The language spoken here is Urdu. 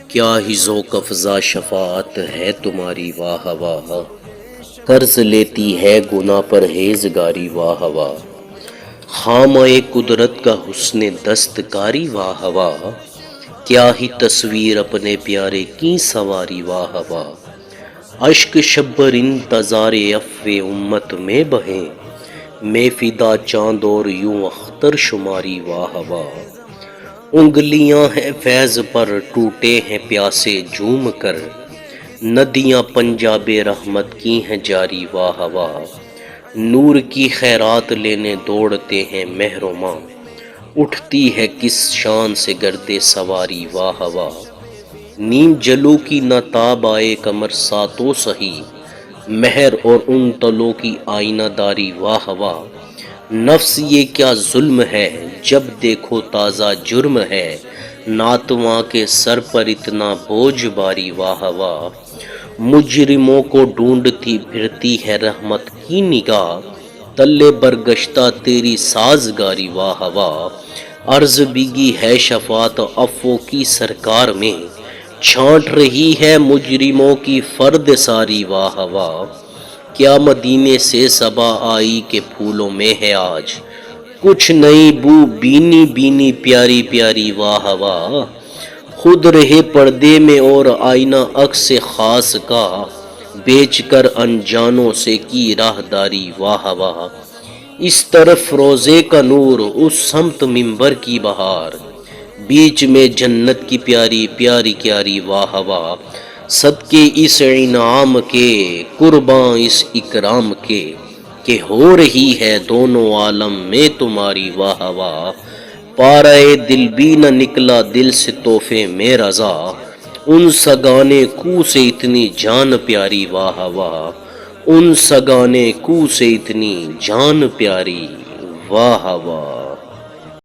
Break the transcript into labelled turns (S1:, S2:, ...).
S1: کیا ہی ذوق افزا شفاعت ہے تمہاری واہ واہ، قرض لیتی ہے گناہ پرہیزگاری واہ واہ، خامہ قدرت کا حسن دستکاری واہ واہ، کیا ہی تصویر اپنے پیارے کی سواری واہ واہ، اشک شبر انتظار عفو امت میں بہیں، میں فدا چاند اور یوں اختر شماری واہ واہ، انگلیاں ہیں فیض پر ٹوٹے ہیں پیاسے جھوم کر، ندیاں پنجاب رحمت کی ہیں جاری واہ واہ، نور کی خیرات لینے دوڑتے ہیں مہر و ماہ، اٹھتی ہے کس شان سے گرد سواری واہ واہ، نیم جلو کی نہ تاب آئے کمر ساتوں سہی، مہر اور ان تلوں کی آئینہ داری واہ واہ، نفس یہ کیا ظلم ہے جب دیکھو تازہ جرم ہے، ناتواں کے سر پر اتنا بوجھ باری واہ واہ، مجرموں کو ڈھونڈتی پھرتی ہے رحمت کی نگاہ، تلے برگشتہ تیری سازگاری واہ واہ، عرض بھیگی ہے شفاعت عفو کی سرکار میں، چھانٹ رہی ہے مجرموں کی فرد ساری واہ واہ، کیا مدینے سے صبا آئی کے پھولوں میں ہے آج کچھ نئی بو بینی بینی پیاری پیاری واہ واہ، خود رہے پردے میں اور آئینہ عکس خاص کا، بیچ کر انجانوں سے کی راہداری واہ واہ، اس طرف روزے کا نور اس سمت منبر کی بہار، بیچ میں جنت کی پیاری پیاری کیاری واہ واہ، صدقے اس انعام کے قرباں اس اکرام کے، کہ ہو رہی ہے دونوں عالم میں تمہاری واہ واہ، پارہ دل بھی نہ نکلا دل سے تحفے میں رضا، ان سگانے کو سے اتنی جان پیاری واہ واہ، ان سگانے کو سے اتنی جان پیاری واہ واہ۔